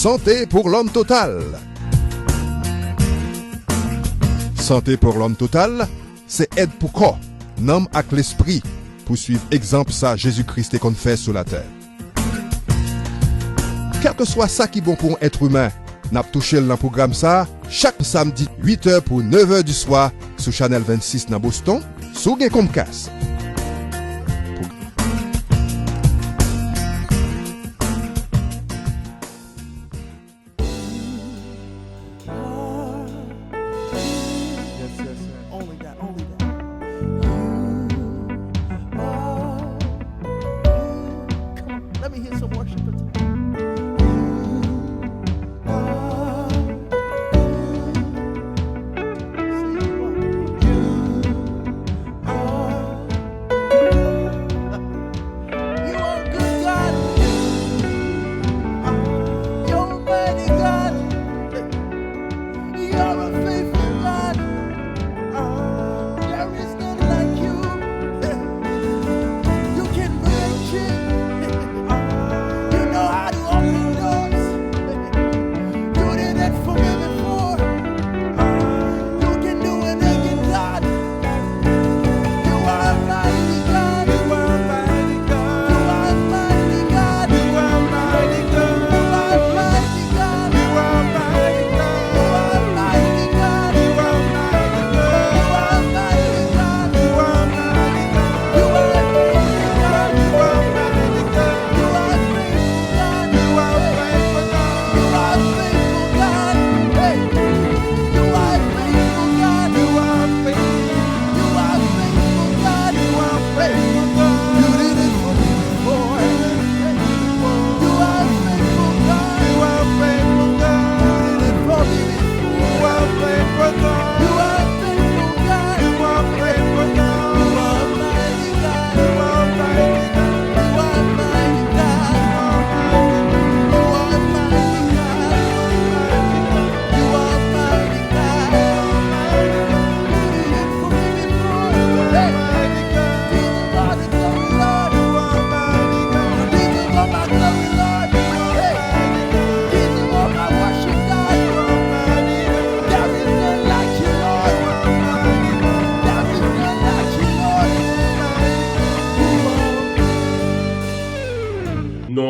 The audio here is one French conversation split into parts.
Santé pour l'homme total. Santé pour l'homme total, c'est aide pour corps, nom avec l'esprit, pour suivre exemple ça Jésus-Christ qu'on fait sur la terre. Quel que soit ça qui est bon pour un être humain, n'a touché le programme ça chaque samedi 8h pour 9h du soir sur Channel 26 dans Boston, sous Comcast.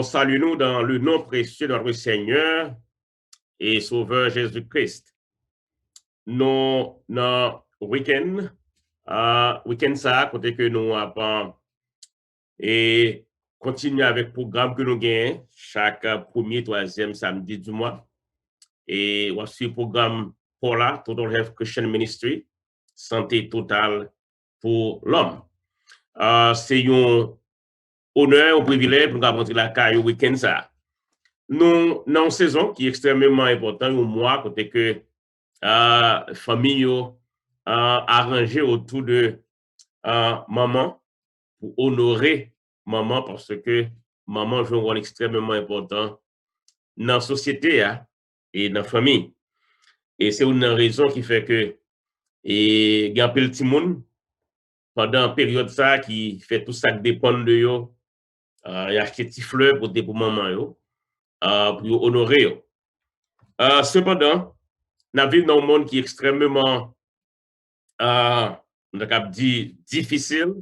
Salut-nous dans le nom précieux de notre Seigneur et Sauveur Jésus-Christ. Nous, dans le week-end ça, côté que nous avons et continuer avec le programme que nous gagnons chaque premier, troisième samedi du mois. Et voici le programme POLA, Total Health Christian Ministry, santé totale pour l'homme. C'est un honneur, un privilège pour nous rencontrer la caille au week-end ça. Nous, dans une saison qui est extrêmement importante, un mois, côté que famille arrangé autour de maman pour honorer maman parce que maman joue un rôle extrêmement important dans la société et dans la famille. Et c'est une raison qui fait que il y a un petit monde pendant une période ça qui fait tout ça qui dépend de eux. Il a acheté des fleurs pour maman yo, pour honorer yo. Cependant, nous vivons dans un monde qui est extrêmement dit difficile,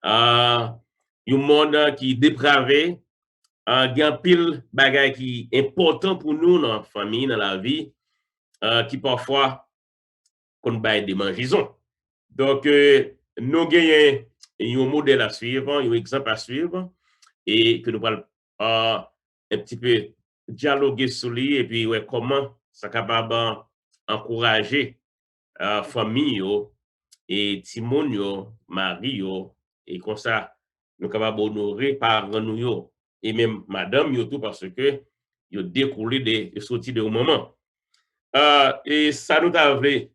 un monde qui est dépravé, il y a un pile bagay qui est important pour nous dans la famille, dans la vie, qui parfois qu'on baille des mangisons. Donc, nous gagnons un modèle à suivre, un exemple à suivre, et que nous allons un petit peu dialoguer sur lui, et puis ouais, comment ça capable encourager famille et Timon yo, Marie yo, et comme ça nous capable honorer par nous yo, et même madame yo tout parce que yo découlé de sorti de au moment. Et ça nous avait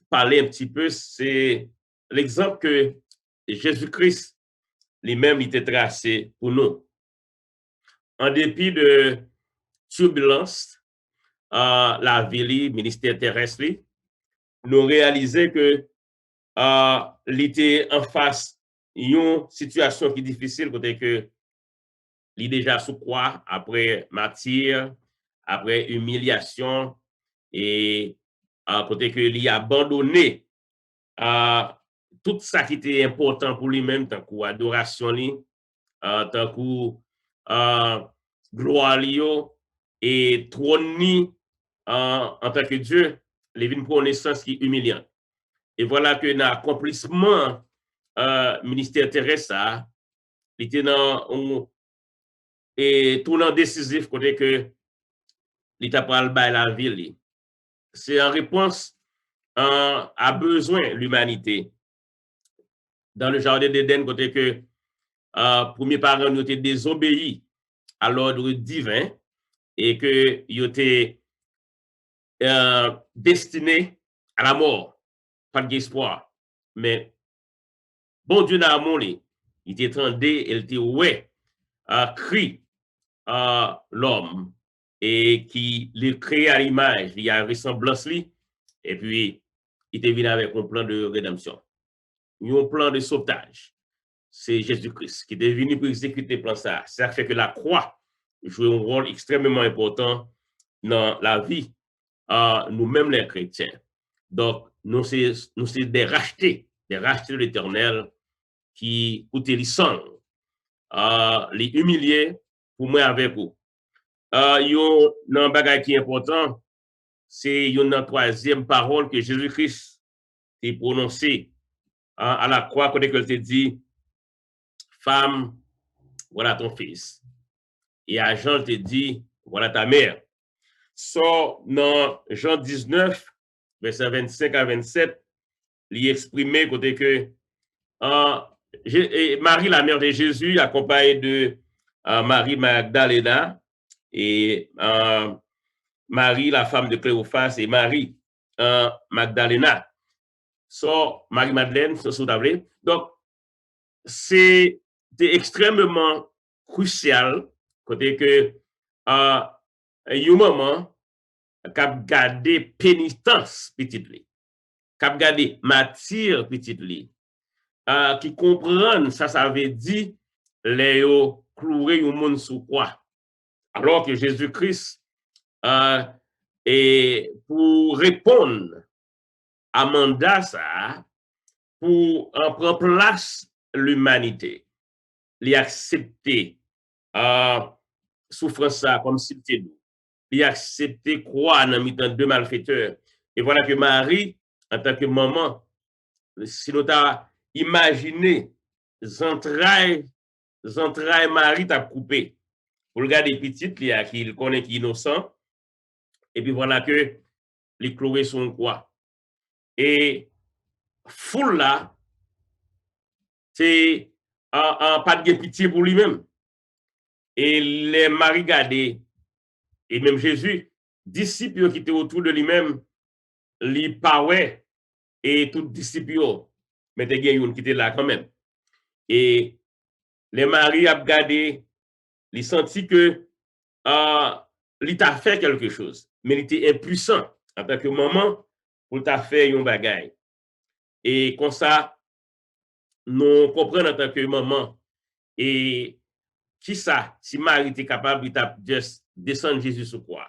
parlé un petit peu, c'est l'exemple que Jésus-Christ lui-même il était tracé pour nous. En dépit de turbulence, la vie, ministère terrestre, nous réalisons que il était en face d'une situation qui est difficile, côté que il est déjà sous croix après martyr, après humiliation et à côté que il a abandonné tout ça qui était important pour lui-même, tant qu'adoration, tant que gloire et trône en tant que Dieu, les vins pour naissance qui est humiliant. Et voilà que dans l'accomplissement ministère terrestre, il était dans et tournant décisif côté que l'État pral bail la ville. C'est en réponse à besoin l'humanité. Dans le jardin d'Éden, côté que premier parents ont été désobéis à l'ordre divin et que ils étaient destinés à la mort, pas d'espoir. Mais bon Dieu n'a amour, il était tendé, il était ouais, cri l'homme et qui le crée à l'image, il y a une ressemblance et puis il est venu avec un plan de rédemption, un plan de sauvetage. C'est Jésus-Christ qui est venu pour exécuter le plan ça. Ça fait que la croix joue un rôle extrêmement important dans la vie nous-mêmes les chrétiens. Donc, nous sommes des rachetés de l'Éternel qui coûtent les sang, les humilier pour moi avec vous. Il y a un bagage qui est important, c'est une troisième parole que Jésus-Christ a prononcée à la croix, quand il te dit, femme, voilà ton fils. Et à Jean te dit, voilà ta mère. So, dans Jean 19, verset 25 à 27, il exprimé côté que Marie, la mère de Jésus, accompagnée de Marie Magdalena et Marie, la femme de Cléophas, et Marie Magdalena. So, Marie-Madeleine, c'est ce que donc, c'est extrêmement crucial côté que un moment cap garder pénitence petite li, cap garder matière petite li, qui comprennent ça veut dire les yo clouer au monde sous quoi, alors que Jésus-Christ et pour répondre à mandat ça, pour prendre place l'humanité, les accepter souffrance ça comme si c'était nous, les accepter croire dans mi-temps de malfaiteurs. Et voilà que Marie, en tant que maman, si nous t'a imaginé entrailles Marie t'a coupé pour regarder petite qui connaît qui est innocent, et puis voilà que les cloués sont quoi. Et foule là, c'est pas de pitié pour lui-même. Et les Marie gardés, et même Jésus, disciples qui étaient autour de lui-même, les paraient, et tous disciples, mais il y a une qui était là quand même. Et les Marie a gardé, ils senti que il t'a fait quelque chose, mais il était impuissant en tant que maman pour t'a fait un bagage. Et comme ça, nous comprenons en tant que maman, et qui ça, si Marie était capable, il t'a juste descendre Jésus sur quoi?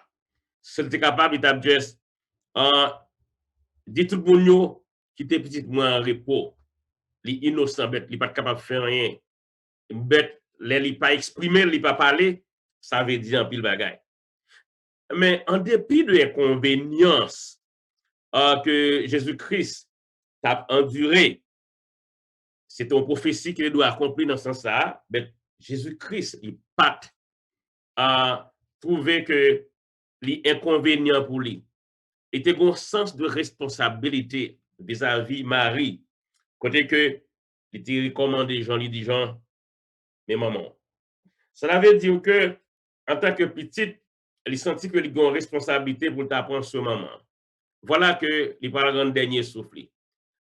Si elle était capable, il t'a juste dit tout le monde qui était petit moins en repos, les innocents bêtes, il pas capable de faire rien. Bête, les pas exprimé, il pas parler, ça veut dire en pile bagaille. Mais en dépit de l'inconvénience que Jésus-Christ a enduré, c'est une prophétie qu'il doit accomplir dans ce sens-là, mais Jésus-Christ, il pas trouvé que l'inconvénient pour lui. Il était un sens de responsabilité vis-à-vis Marie, côté que il était recommandé, Jean lui dit Jean, mais maman. Cela veut dire que, en tant que petite, il sentit que il a une responsabilité pour t'apprendre ce moment. Voilà que il parle dans le dernier souffle.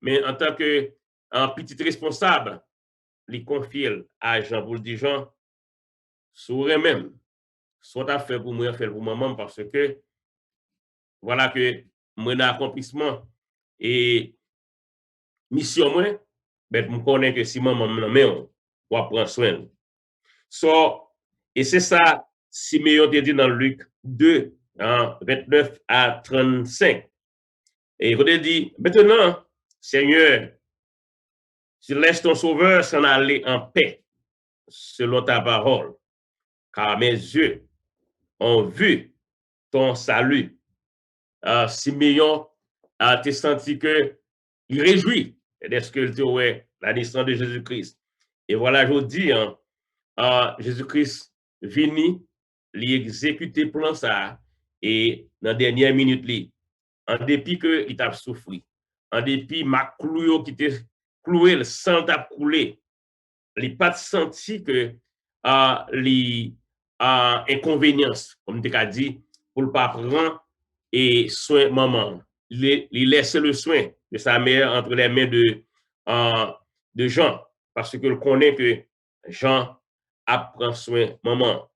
Mais en tant que un petit responsable, il confie à Jean pour dire Jean, sourire même, soit à faire pour moi, faire pour maman, parce que voilà que mon accomplissement et mission moi, ben je connais que si maman me met on va prendre soin. So, et c'est ça Simeon te dit dans Luc 2 29 à 35. Et il dit, maintenant, Seigneur, tu laisses ton sauveur s'en aller en paix, selon ta parole, car mes yeux ont vu ton salut. Simeon a senti que il réjouit dès que ouais, la naissance de Jésus-Christ. Et voilà, je dis, Jésus-Christ vini, il exécuter plan ça, et dans la dernière minute, en dépit que il t'a souffert, en dépit ma clouyo qui t'a cloué, le sang t'a coulé, il n'a pas senti que les inconvéniences, comme tu as dit, pour ne pas prendre et soin maman. Il laisse le soin de sa mère entre les mains de Jean, parce qu'il connaît que Jean apprend soin maman.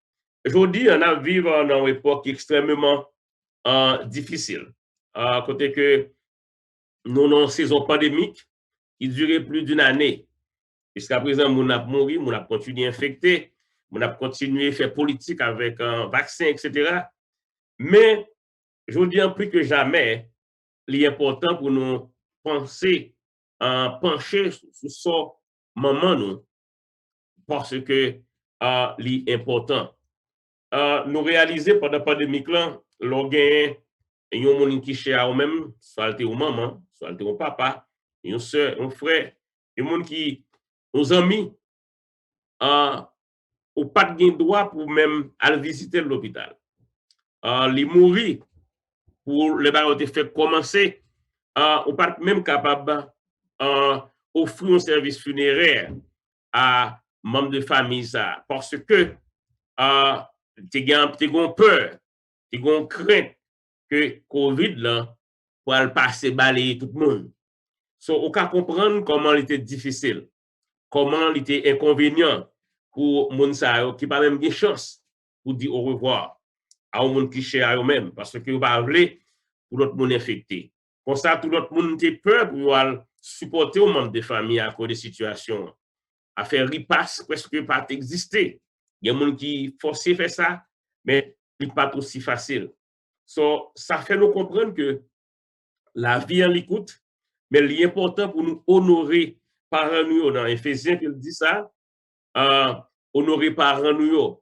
Aujourd'hui, on a vécu dans une époque extrêmement difficile. Côté que nous avons une saison pandémique qui durait plus d'une année. Jusqu'à présent, on a mouru, on a continué à infecter, on a continué à faire politique avec un vaccin, etc. Mais je dis en plus que jamais, il est important pour nous penser, pencher sur ce moment, nous, parce que c'est important. Nous réaliser pendant la pandémie, l'on gagne un monde qui cher même, soit au maman, soit au papa, une soeur, un frère, un monde qui, nos amis, ou pas de droit pour même aller visiter l'hôpital. Les mourir pour les barres de fait commencer, ou pas même capable d'offrir un service funéraire à membres de famille ça, parce que tu as peur, tu as crainte que Covid là pour le passer balayer tout le monde. So, on peut comprendre comment il était difficile, comment il était inconvénient pour les gens qui n'ont pas même de chance pour dire au revoir à un monde qui cher à eux-mêmes, parce que vous ne voulez pas pour l'autre monde infecté. Pour ça, tout l'autre monde a peur pour supporter aux membres de famille à cause de situations. À faire ripasse, presque pas exister. Il y a des gens qui forcent à faire ça, mais ce n'est pas aussi facile. So, ça fait nous comprendre que la vie en l'écoute, mais l'important pour nous honorer parents nous dans Éphésiens, il dit ça, honorer parents nous.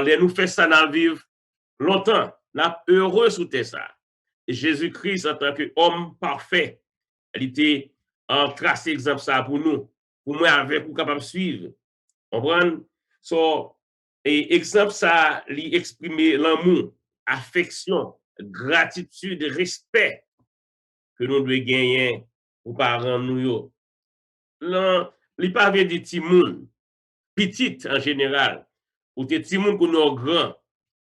Les nous fait ça dans le vivre longtemps, la heureux sous ça. Jésus-Christ, en tant qu'homme parfait, il était un tracé exemple ça pour nous, pour moi avec pour capable suivre. Comprendre? So, et exemple ça, lui exprimer l'amour, affection, gratitude, respect que nous devons gagner pour parents nous. Il pas de petits moun, petit en général, ou des petits moun qu'on nous grand.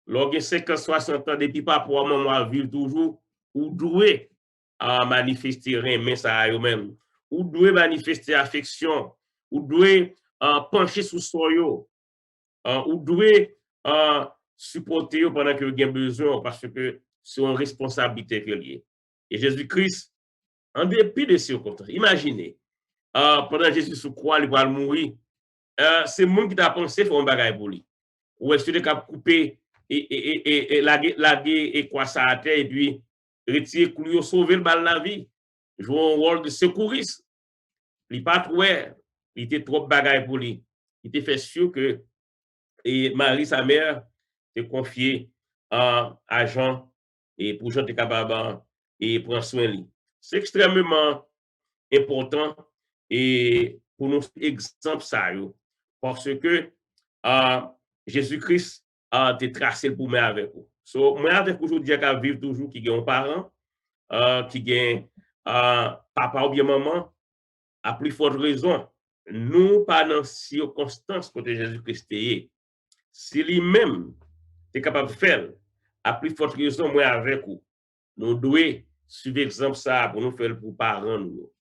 Lorsque 50, 60 ans, depuis pas pour maman vivre toujours, ou doué à manifester rien, ça à eux-mêmes, ou doué manifester affection, ou doué pencher sous soyo, ou doué supporter pendant que vous avez besoin, parce que c'est une responsabilité que liée. Et Jésus-Christ, en dépit de ces circonstances, imaginez, pendant Jésus sous croix, il va mourir, c'est le monde qui t'a pensé faire un bagage pour lui. Ou est-ce que tu as coupé et laguer et quoi ça à terre et puis retirer couillon, sauver le bal de la vie, jouer un rôle de secouriste. Il n'est pas trop, il était trop bagaille pour lui. Il était fait sûr que et Marie, sa mère, te confié à Jean et pour Jean, tu es capable et prendre soin de lui. C'est extrêmement important et pour nous, exemple ça, parce que Jésus-Christ a été tracé pour moi avec vous. So, moi avec aujourd'hui, qui vivre toujours, qui ont un parent, qui ont papa ou bien maman, à plus forte raison, nous pas dans circonstances côté Jésus-Christ est. Si lui-même est capable de faire, à plus forte raison, moi avec vous, nous devons suivre l'exemple ça pour nous faire pour parents nous,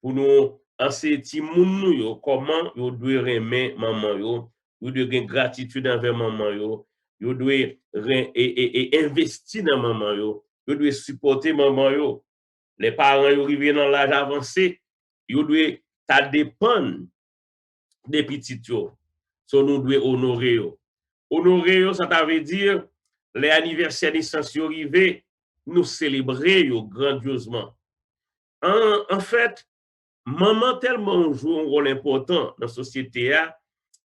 pour nous enseigner nous comment nous devons aimer maman yo. Vous devez avoir gratitude envers maman, vous devez investir dans maman, vous devez supporter maman. Les parents arrivent dans l'âge avancé, vous devez dépendre des petits. So, nous devons honorer. Honorer, ça veut dire les anniversaires de naissance arrivés, nous célébrer grandiosement. En fait, maman tellement joue un rôle important dans la société,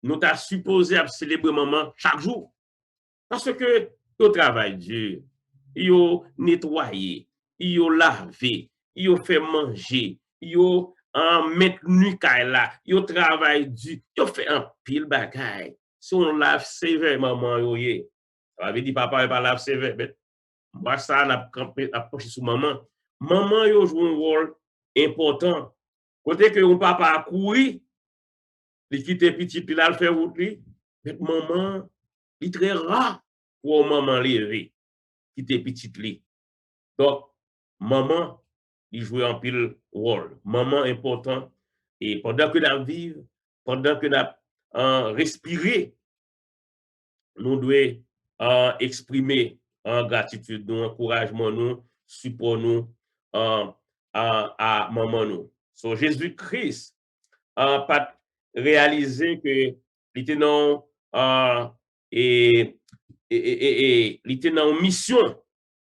nous t'as supposé à célébrer maman chaque jour. Parce que yo travail dur, yo nettoyé, yo lavé, yo fait manger, yo mettre nuit là, yo travail dur, yo fait un pile bagaille. Si on lave sévère maman yo yé. Ça veut dire papa pas lave sévère, mais moi ça n'a approché sous maman. Maman yo joue un rôle important. Côté que on papa a couru, il quitte petit il a fait route li, mais maman, il très rare pour maman lever, quitte petit li. Donc maman, il joue un pile rôle. Maman important et pendant que nous vivons, pendant que nous respirons, nous devons exprimer gratitude, nous, encouragement, nous, support nous à maman nous. So, Jésus-Christ pas réalisé que il était dans il était dans mission,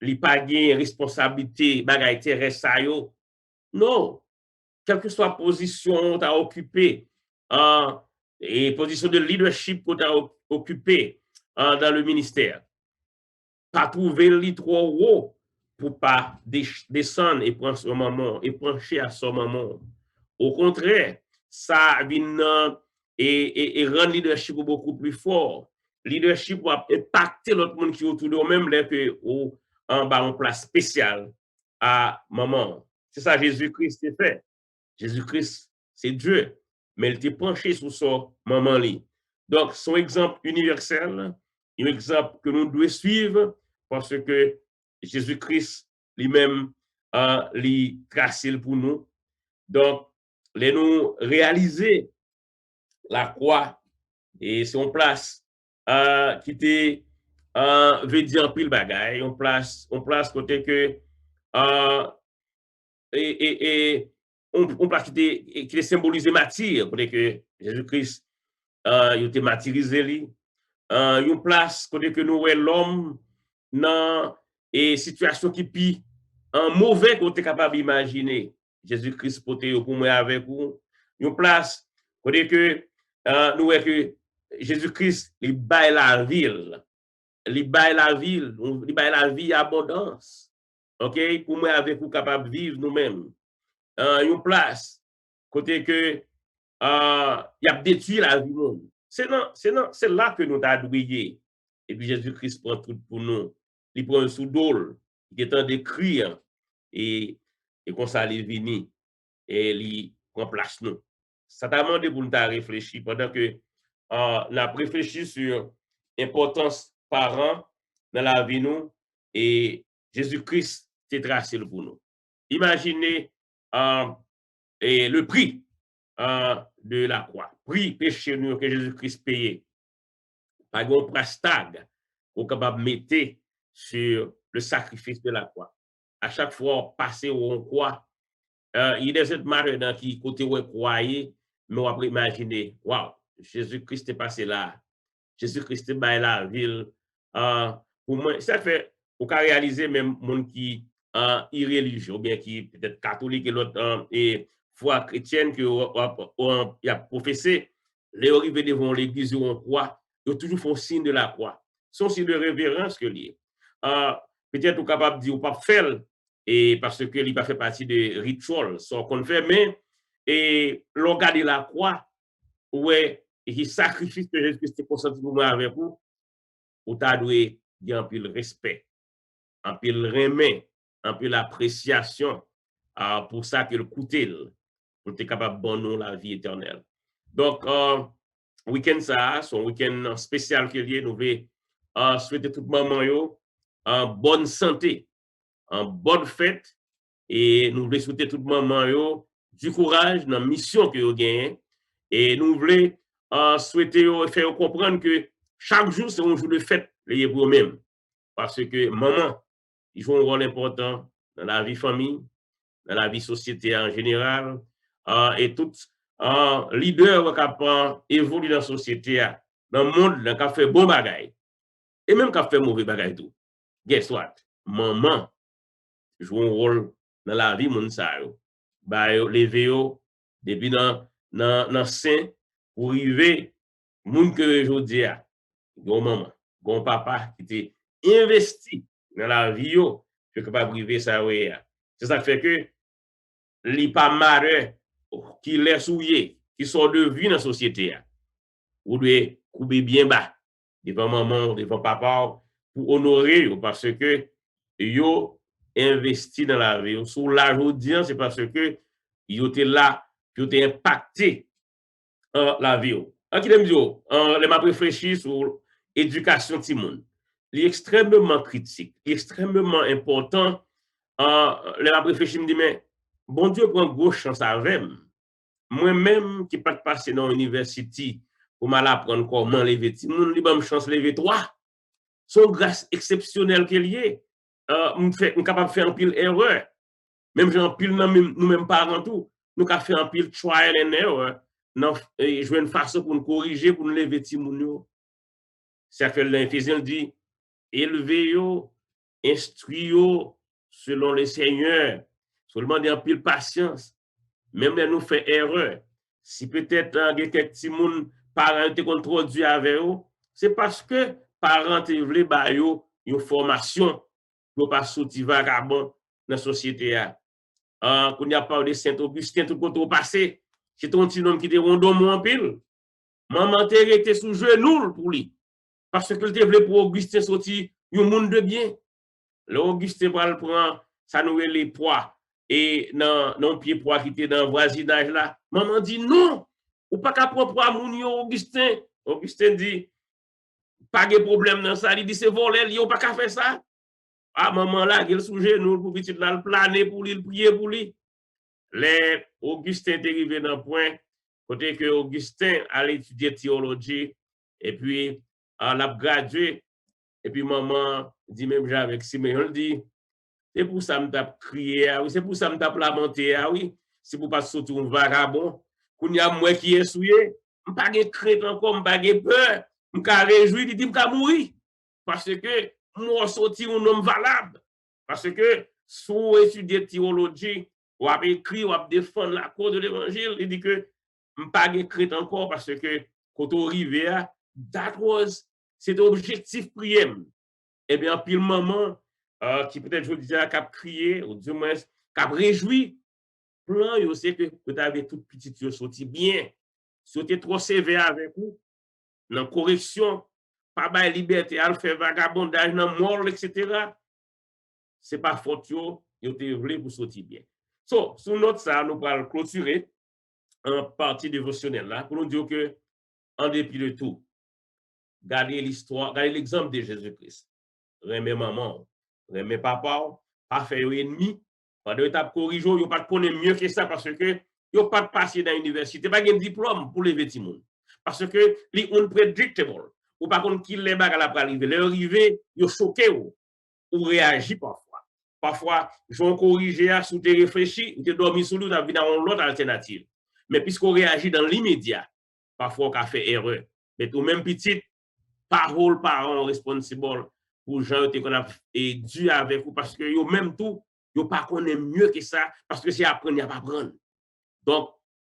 il pas gain responsabilité bagay terrestre ça yo. Non, quelle que soit la position tu as occupée, et position de leadership que tu as occupée dans le ministère, pas trouver le trop haut pour pas descendre et prendre son moment et pencher à son moment. Au contraire, ça vient et rend leadership beaucoup plus fort. Leadership va impacter l'autre monde qui est autour de nous, même que en bas en place spéciale à maman. C'est ça Jésus-Christ a fait. Jésus-Christ, c'est Dieu, mais il était penché sur son maman. Donc, son exemple universel, un exemple que nous devons suivre parce que Jésus-Christ lui-même lui tracé pour nous. Donc, les nous réaliser la croix et c'est en place qui était veut dire pile bagaille, on place côté que et on place qui est symbolisé matière, côté que Jésus-Christ il était martyrisé lui. Une place côté que nous voyons l'homme dans et situation qui pi un mauvais côté capable d'imaginer. Jésus-Christ poté pour moi avec vous. Une place côté que nous voyons que Jésus-Christ il baille la ville. Il baille la ville, il baille la vie abondance. OK, pour moi avec vous capable de vivre nous-mêmes. Une place côté que il a détruit la vie monde. C'est là que nous avons brillé. Et puis Jésus-Christ prend tout pour nous. Il prend un sous-dol, il est temps d'écrire et qu'on s'allait venir et il remplace nous. Ça t'a demandé pour nous réfléchir pendant que on a réfléchi sur l'importance parents dans la vie nous et Jésus-Christ s'est tracé pour nous. Imaginez et le prix de la croix, prix péché nous que Jésus-Christ payé. Par exemple, prastag qu'on capable mettre sur le sacrifice de la croix. À chaque fois passer au croix, il y a des autres marins dans qui côté où croyez, mais on va imaginer, waouh, Jésus-Christ est passé là. Jésus-Christ est dans la ville. Pour moi, ça fait, on peut réaliser même monde qui irréligieux, ou bien qui peut-être catholique et l'autre et foi chrétienne qui a professé, les arrivés devant l'église où on croit, ils toujours font signe de la croix. Son signe de révérence que lié. Peut-être on capable de dire ou pas faire et parce que il pas fait partie des rituels sont qu'on fait mais et l'on garde la croix ouais et sacrifice que Jésus-Christ est consenti pour moi avec vous ou t'as doué dire un pile respect un pile remet un pile appréciation pour ça que le coûter pour être capable de donner la vie éternelle. Donc week-end ça son week-end spécial que lié nous voulons souhaiter tout maman yo en bonne santé, en bonne fête et nous voulons souhaiter tout maman yo du courage dans la mission que vous gagnez et nous voulons souhaiter faire comprendre que chaque jour c'est un jour de fête les pour eux-mêmes parce que maman ils jouent un rôle important dans la vie famille, dans la vie société en général et tout leader qui évolue dans la société dans le monde qui fait bon bagaille Et même quand fait mauvais bagay tout. Guess what? Maman joue un rôle dans la vie moun sa yo. Ba yo leve yo depuis dans sein pour arriver moun que jodi a. Gon maman, gon papa qui était investi dans la vie yo, que capable arriver ça ouais. C'est ça qui fait que li pas malheur qui laisse souillé, qui sont de vie dans la société. Ou doit couper bien bas devant maman, devant papa pour honorer yo, parce que yo investi dans la vie. Sous l'âge audience, c'est parce que yo était là, yo était impacté la vie. En qui l'aime dire, les m'a réfléchi sur l'éducation de monde. Il est extrêmement critique, extrêmement important. Les m'a réfléchi, me dit, mais bon Dieu prend gros chance avec moi-même qui pas passer dans l'université pour m'apprendre comment lever ti moun, li ba chance lever toi. Son grâce exceptionnelle qu'il y est. On capable de faire un pile erreur. Même j'en pile nous-mêmes parents tout, nous capable faire un pile trial and error. Non, jouer une façon pour nous corriger, pour nous lever ti moun yo. C'est que l'Éphésiens dit élevez yo, instruis yo selon le Seigneur. Seulement d'un pile patience. Même là nous fait erreur. Si peut-être quelques ti moun parents te introduit avec eux, c'est parce que parents te voulaient ba yo une formation pour pas sortir vagabond dans la société. Quand il y a parlé de Saint-Augustin, tout le passé, c'est ton petit homme qui était rondon en pile. Maman était sous genou pour lui. Parce que te voulait pour Augustin sortir un monde de bien. L'Augustin prend, ça nous les poids. Et non pied poids qui était dans le voisinage là. Maman dit non, ou pas qu'à prendre poids moun yo Augustin. Augustin dit, pas de problème dans ça. Il dit, c'est volé, il n'y a pas qu'à faire ça. Ah, maman là, il sous genou pour petit là, le planer pour lui, le prier pour lui. Les Augustin est arrivé dans le point, côté que Augustin allait étudier théologie, et puis, l'a gradué, et puis maman dit même avec Simeon, dit, c'est pour ça que je crié, c'est pour ça que je lamenté, oui, c'est pour pas sortir un vagabond, qu'on y a moi qui est souillé, je n'ai pas de crainte encore, je n'ai pas de peur, je me réjouis, il dit, je vais mourir, parce que moi, sorti un homme valable. Parce que, sous étudier théologie, ou a écrit, ou a défendre la cause de l'évangile, il dit que, je n'ai pas de crainte encore, parce que, quand on arrive, c'est l'objectif prier. Eh bien, puis le moment, qui peut-être, je disais, qui a crié, ou du moins, qui a réjoui, plan, il sait que vous avez tout petit, vous sorti bien. Si vous êtes trop sévère avec vous, dans la correction, pas de liberté, à faire vagabondage, dans mort, etc. Ce n'est pas faute, vous voulez pour sortir bien. So, sur notre ça, nous allons clôturer en partie dévotionnelle là, pour nous dire que, en dépit de tout, gardez l'histoire, gardez l'exemple de Jésus-Christ. Remets maman, remets papa, pas faire ennemi, pas de tape corriger, vous pas connaître mieux que ça parce que vous pas passé dans l'université, pas de diplôme pour les vêtements. Parce que les unpredictable, ou par contre qui les bagarres la arriver, les arriver, vous choqué ou réagit parfois. Parfois, je vais corriger, si vous réfléchi, vous dormi sous l'eau, vous avez dans l'autre alternative. Mais puisqu'on réagit dans l'immédiat, parfois on fait erreur. Mais au même petit, parole parents responsables pour gens qu'on a dû avec vous parce que yo même tout, yo pas connaît mieux que ça parce que c'est apprendre, il n'y a pas apprendre. Donc,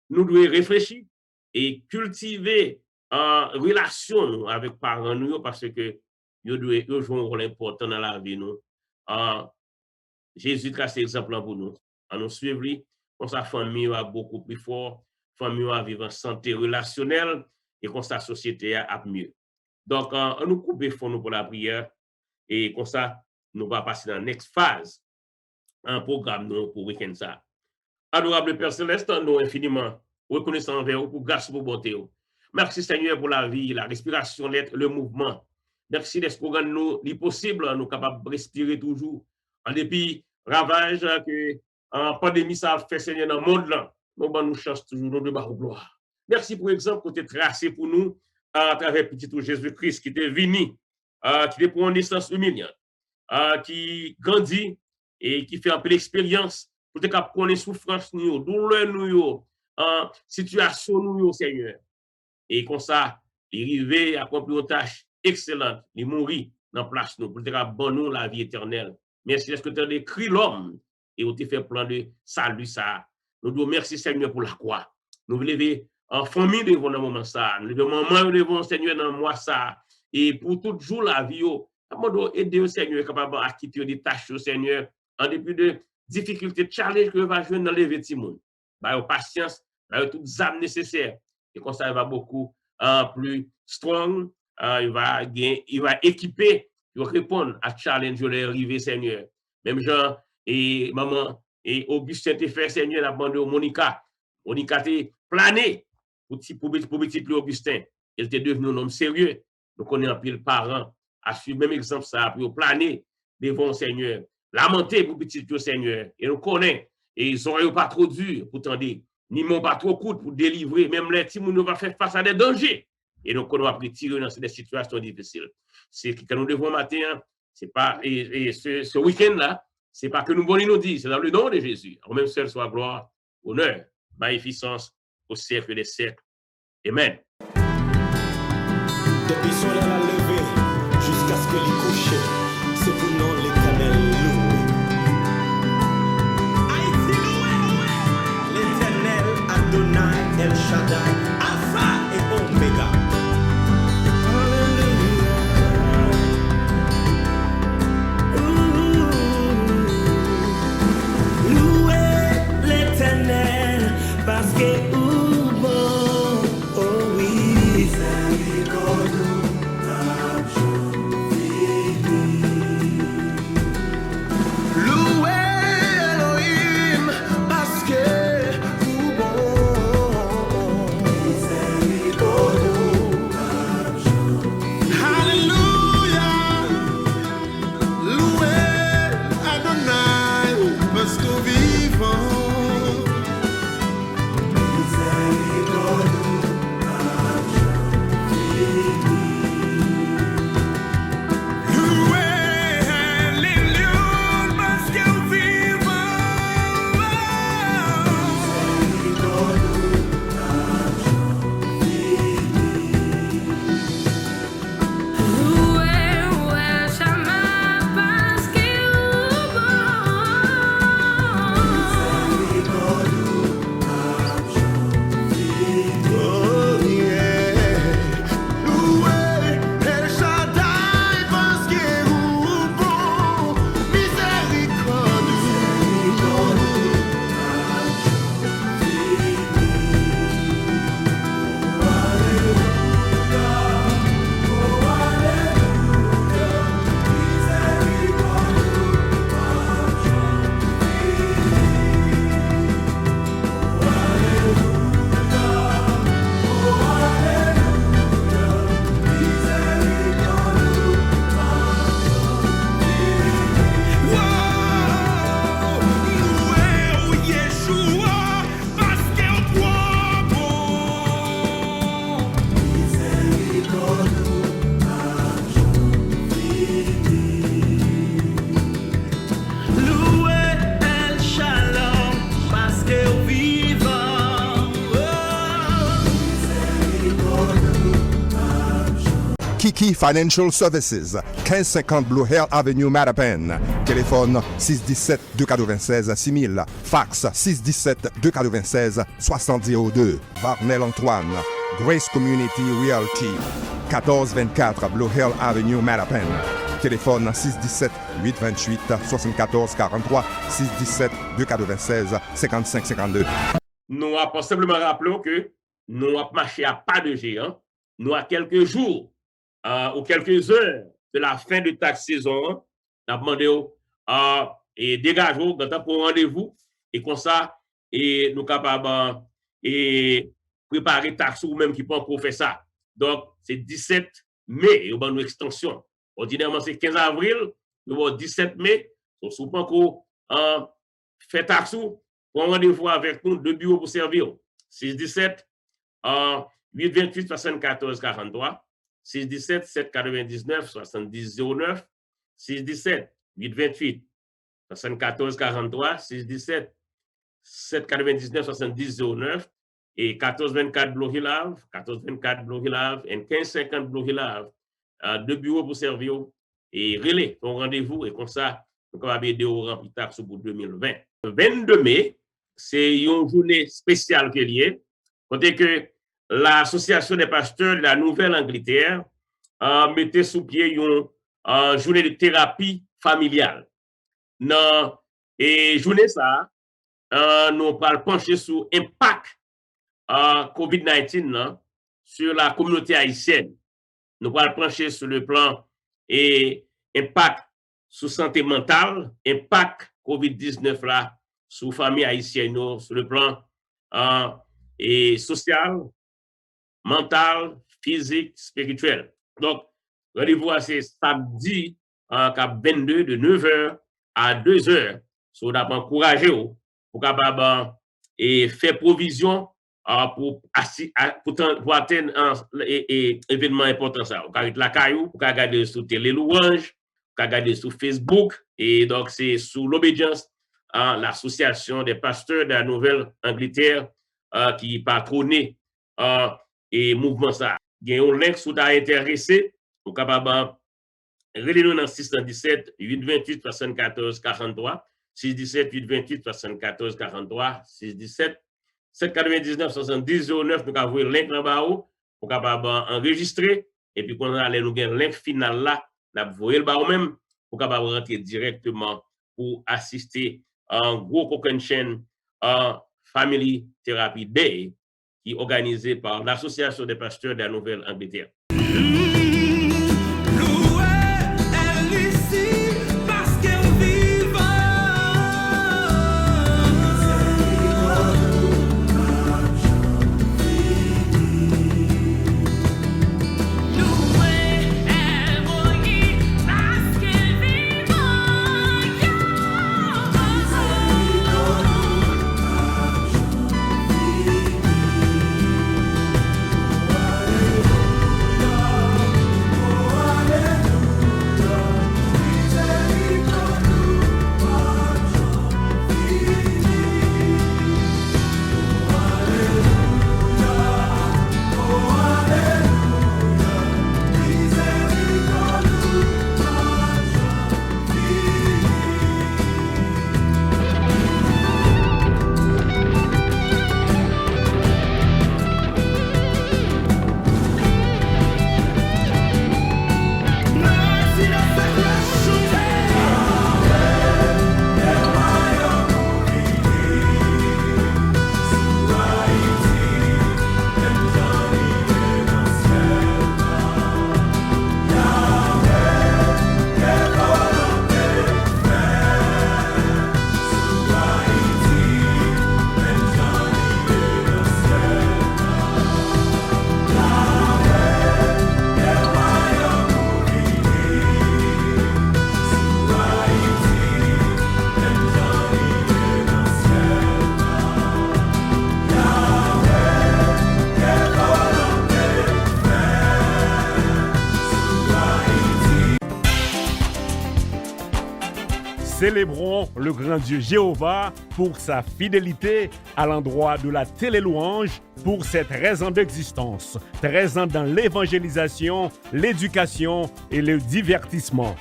nous devons réfléchir et cultiver en relation avec parents nous parce que yo doivent jouer un rôle important dans la vie nous. Jésus trace exemple pour nous. En nous suivre, comme sa famille a beaucoup plus fort, famille a vivre en santé relationnelle et comme sa société a mieux. Donc, on nous coupe nous pour la prière et comme ça, nous allons passer dans la next phase, un programme nous pour week-end ça. Adorable Père Céleste, nous infiniment reconnaissants envers vous pour grâce pour bonté. Merci Seigneur pour la vie, la respiration, le mouvement. Merci d'être pour nous possible, nous capables de respirer toujours. En dépit ravage que en pandémie ça fait Seigneur dans le monde là, nous chance toujours nous de gloire. Merci pour l'exemple que tu as tracé pour nous à travers petit Jésus-Christ qui était venu, qui est pour une naissance humiliante, qui grandit et qui fait un peu l'expérience pour te connaître souffrance nous, douleur nous, situation nous, Seigneur. Et comme ça, il arrive à accomplir une tâche excellente, il mourit dans la place nous, pour te bon nous la vie éternelle. Merci, est-ce que tu as écrit l'homme et on t'a fait plan de salut ça. Nous disons merci Seigneur pour la croix. Nous voulons lever en famille devant le moment ça. Nous devons maman devant Seigneur dans moi ça. Et pour tout jour la vie, nous devons aider au Seigneur capable à quitter des tâches au Seigneur en dépit de difficultés, de challenges que va jouer dans les vêtements. Bah, patience, bah, toutes les âmes nécessaires. Et comme ça, il va beaucoup plus strong. Il va équiper pour répondre à challenge de l'arrivée, Seigneur. Même Jean et maman et Augustin te fait, Seigneur, la bande de Monica. Monica te plané pour petit Augustin. Il était devenu un homme sérieux. Nous connaissons un peu le parent à suivre même exemple ça pour planer devant Seigneur. Lamenter pour petit Seigneur. Et nous connaissons. Et ils n'ont pas trop dur pour tendre, ni m'ont pas trop court pour délivrer. Même les petits nous va faire face à des dangers. Et donc, on va retirer dans des situations difficiles. C'est que nous devons matin, c'est pas, et ce week-end-là, c'est pas que nous voulons nous dire, c'est dans le nom de Jésus. En même seul soit gloire, honneur, magnificence au siècle des siècles. Amen. Depuis son aile à lever, jusqu'à ce que l'y couche, c'est pour nous l'Éternel loué. L'Éternel Adonai El Shaddai, Alpha et Omega. Parce que bon, oh oui, loué Elohim, parce que bon, Alléluia, loué Adonai, parce que vivant. Kiki Financial Services, 1550 Blue Hill Avenue, Mattapan. Téléphone 617-296-6000. Fax 617-296-6002. Varnel Antoine. Grace Community Realty, 1424 Blue Hill Avenue, Mattapan. Téléphone 617-828-7443. 617-296-5552. Nous avons simplement rappelé que nous avons marché à pas de géant. Nous avons quelques jours ou quelques heures de la fin de ta saison, nous avons demandé et dégageons pour rendez-vous et comme ça, et nous sommes capables de préparer taxe ou même qui peut encore faire ça. Donc, c'est 17 mai, et nous avons une extension. Ordinairement, c'est 15 avril, nous avons 17 mai. Donc, si vous pouvez encore faire taxe ou pour rendez-vous avec nous, deux bureaux pour servir. 617 828 74 43. 617 799 70 09, 617 828 74 43, 617 799 70 09 et 1424 Blue Hill Ave, 1424 Blue Hill Ave et 1550 Blue Hill Ave. Deux bureaux pour servir et relais ton rendez-vous et comme ça, nous avons aider au remplir taxe pour 2020. Le 22 mai, c'est une journée spéciale qui est liée. Côté que l'Association des pasteurs de la Nouvelle-Angleterre mettait sous pied une journée de thérapie familiale. Et journée ça, nous allons pencher sur l'impact COVID-19 sur la communauté haïtienne. Nous allons pencher sur le plan et impact sur santé mentale, impact COVID-19 là sur famille haïtienne, sur le plan et social, mental, physique, spirituel. Donc, rendez-vous c'est samedi 22 de 9h à 2h. So, d'abord encourager pour capable et faire provision pour atteindre événement important ça. Vous pouvez la caillou, vous pouvez regarder sur Télé Louange, vous pouvez regarder sur Facebook et donc c'est sous l'obédience l'association des pasteurs de la Nouvelle-Angleterre qui patronne et mouvement ça. Il y a un lien si vous êtes intéressé, vous pouvez capable relire dans 617 828 74 43 617 828 74 43 617 799 70 09. Nous avons le lien en bas pour capable enregistrer et puis quand on a nous le lien final là, nous voyez le bas même pour capable rentrer directement pour assister à un gros convention Family Therapy Day qui est organisé par l'Association des pasteurs de la Nouvelle-Angleterre. Célébrons le grand Dieu Jéhovah pour sa fidélité à l'endroit de la télélouange pour ses 13 ans d'existence, 13 ans dans l'évangélisation, l'éducation et le divertissement.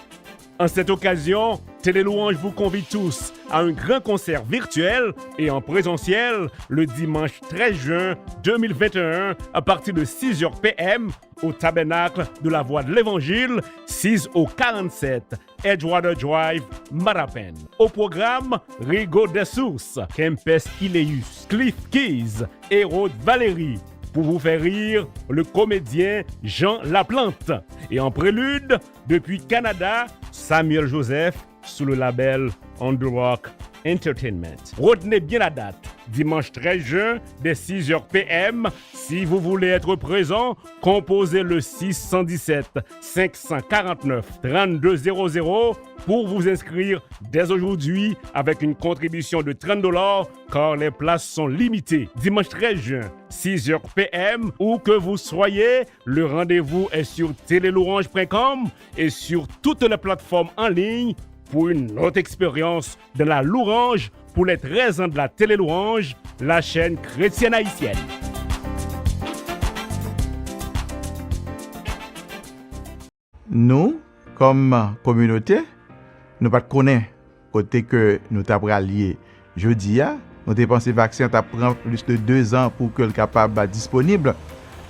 En cette occasion, Télélouange vous convie tous à un grand concert virtuel et en présentiel le dimanche 13 juin 2021 à partir de 6h p.m. au Tabernacle de la Voix de l'Évangile, 6 au 47 Edgewater Drive, Marapen. Au programme, Rigo de Source, Kempes Ileus, Cliff Keys, Hérode Valérie. Pour vous faire rire, le comédien Jean Laplante. Et en prélude, depuis Canada, Samuel Joseph sous le label On The Rock Entertainment. Retenez bien la date, dimanche 13 juin, dès 6h p.m. Si vous voulez être présent, composez le 617 549 3200 pour vous inscrire dès aujourd'hui avec une contribution de $30 car les places sont limitées. Dimanche 13 juin, 6h p.m. Où que vous soyez, le rendez-vous est sur télélouange.com et sur toutes les plateformes en ligne pour une autre expérience de la louange pour les 13 ans de la Télélouange, la chaîne chrétienne haïtienne. Nous, comme communauté, nous pas connaître côté que nous t'avons allié jeudi, nous avons pensé vaccin ça prend plus de 2 ans pour que le capable disponible,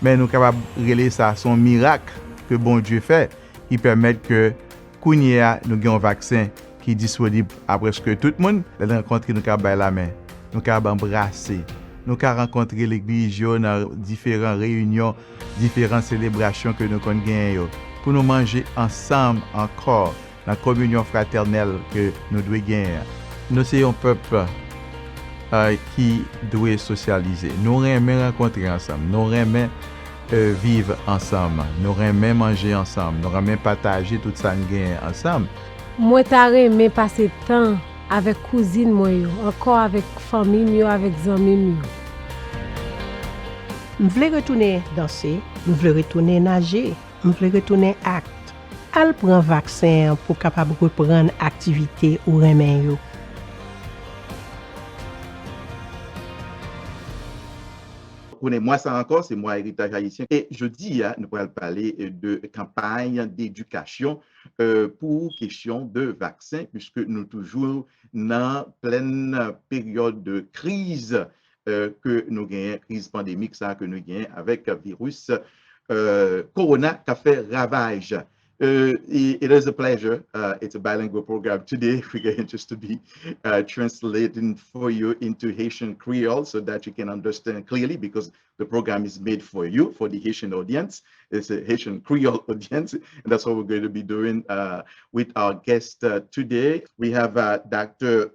mais nous capable relayer ça son miracle que bon Dieu fait qui permet que kounya nous avons un vaccin qui est disponible à presque tout le monde. La rencontre nous capable la main, nous capable embrasser, nous capable rencontrer l'église dans différentes réunions, différentes célébrations que nous gagnons pour nous manger ensemble encore la communion fraternelle que nous devons gagner. Nous sommes un peuple qui doit socialiser. Nous aimons rencontrer ensemble. Nous aimons vivre ensemble. Nous aimons manger ensemble. Nous aimons partager tout ça ensemble. Moi, j'aime passer temps avec cousine moi, encore avec famille, avec amis. Je veux retourner danser, je veux retourner nager, je veux retourner acte. Elle prend vaccin pour capable reprendre activité ou remen. Moi, ça encore, c'est moi, Héritage Haïtien. Et jeudi, nous allons parler de campagne d'éducation pour question de vaccin, puisque nous toujours dans pleine période de crise que nous gagnons, crise pandémique, ça que nous gagnons avec le virus Corona qui a fait ravage. It is a pleasure. It's a bilingual program today. We're going just to be translating for you into Haitian Creole so that you can understand clearly, because the program is made for you, for the Haitian audience. It's a Haitian Creole audience, and that's what we're going to be doing with our guest today. We have Dr.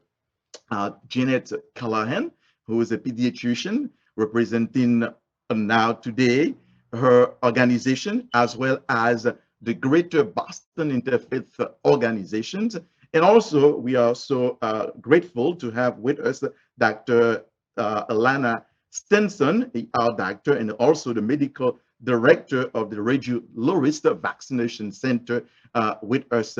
Janet Callahan, who is a pediatrician representing now today her organization, as well as the Greater Boston Interfaith Organizations. And also, we are so grateful to have with us Dr. Alana Stenson, our doctor, and also the medical director of the Reggie Lewis Vaccination Center with us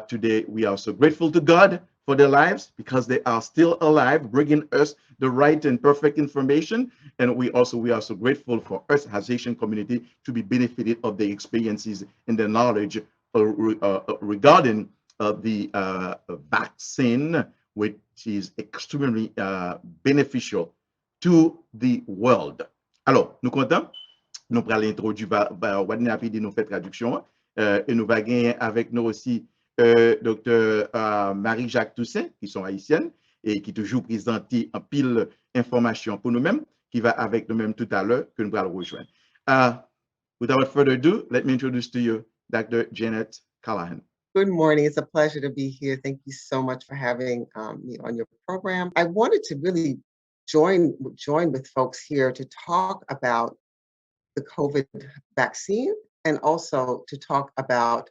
today. We are so grateful to God for their lives, because they are still alive, bringing us the right and perfect information. And we are so grateful for us as Haitian community to be benefited of their experiences and their knowledge regarding the vaccine, which is extremely beneficial to the world. Alors, nous comptons, nous allons introduire, Wadni Apidi nous fait traduction, et nous allons gagner avec nous aussi Dr. Marie-Jacques Toussaint, qui sont haïtiennes et qui toujours présentent en pile information pour nous-mêmes, qui va avec nous-mêmes tout à l'heure, que nous allons rejoindre. Without further ado, let me introduce to you Dr. Janet Callahan. Good morning. It's a pleasure to be here. Thank you so much for having me on your program. I wanted to really join with folks here to talk about the COVID vaccine, and also to talk about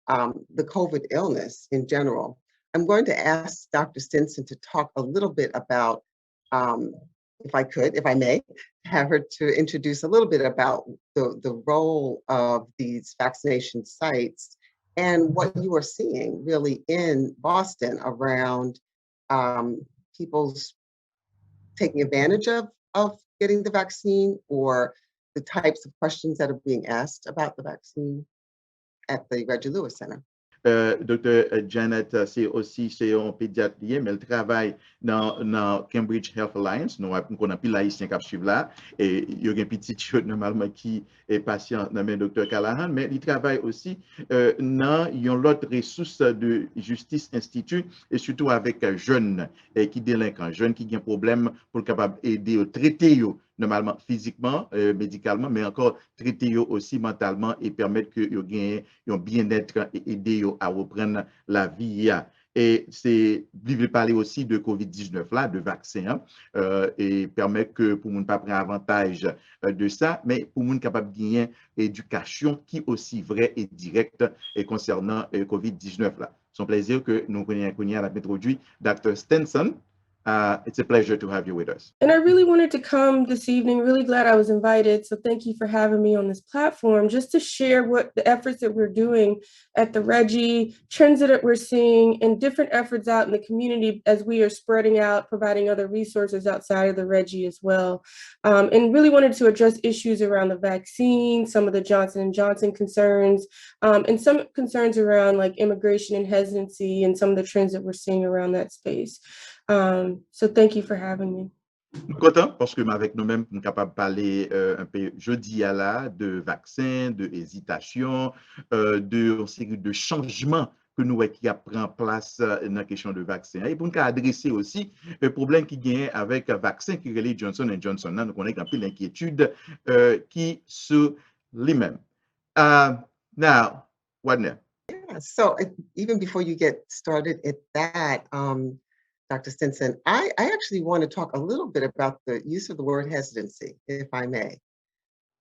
the COVID illness in general. I'm going to ask Dr. Stenson to talk a little bit about, if I may, have her to introduce a little bit about the role of these vaccination sites and what you are seeing really in Boston around people's taking advantage of getting the vaccine, or the types of questions that are being asked about the vaccine at the Reggie Lewis Center. Dr. Janet, c'est un pédiatre, mais elle travaille dans Cambridge Health Alliance. Nous avons pile haïtien qui suivent là, et il y a un petit chose normalement qui est patient dans le Dr. Callahan, mais il travaille aussi dans une autre ressource de Justice Institute, et surtout avec jeunes qui délinquent, jeunes qui ont un problème pour capable aider au traiter normalement physiquement, médicalement, mais encore traiter aussi mentalement et permettre que yo gagne un bien-être et aider à reprendre la vie. Et c'est vivre parler aussi de COVID-19 là, de vaccin, et permettre que pour ne pas prendre avantage de ça, mais pour nous capable de gagner éducation qui aussi vraie et directe et concernant COVID-19 là. C'est un plaisir que nous connaissons à la introduit Dr. Stenson. It's a pleasure to have you with us. And I really wanted to come this evening, really glad I was invited. So thank you for having me on this platform, just to share what the efforts that we're doing at the Reggie, trends that we're seeing, and different efforts out in the community as we are spreading out, providing other resources outside of the Reggie as well. And really wanted to address issues around the vaccine, some of the Johnson & Johnson concerns, and some concerns around like immigration and hesitancy and some of the trends that we're seeing around that space. So thank you for having me. Content parce que avec nous-mêmes, nous sommes capables de parler un peu jeudi à là de vaccins, de hésitation, de une série de changements que nous qui a pris en place dans la question de vaccins. Et pour nous adresser aussi le problème qui vient avec un vaccin qui est Johnson & Johnson. Nous connaissons un peu l'inquiétude qui se lui-même. Now, Wadner. Yeah, so even before you get started at that, Dr. Stinson, I actually want to talk a little bit about the use of the word hesitancy, if I may,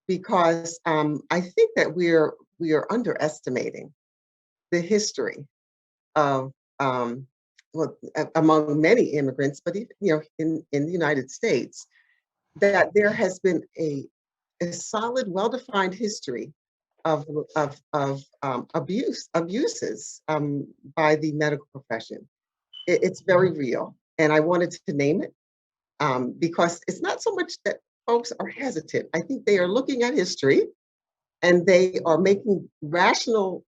because I think that we are underestimating the history of well, among many immigrants, but even, in the United States, that there has been a solid, well-defined history of abuses by the medical profession. It's very real, and I wanted to name it because it's not so much that folks are hesitant. I think they are looking at history and they are making rational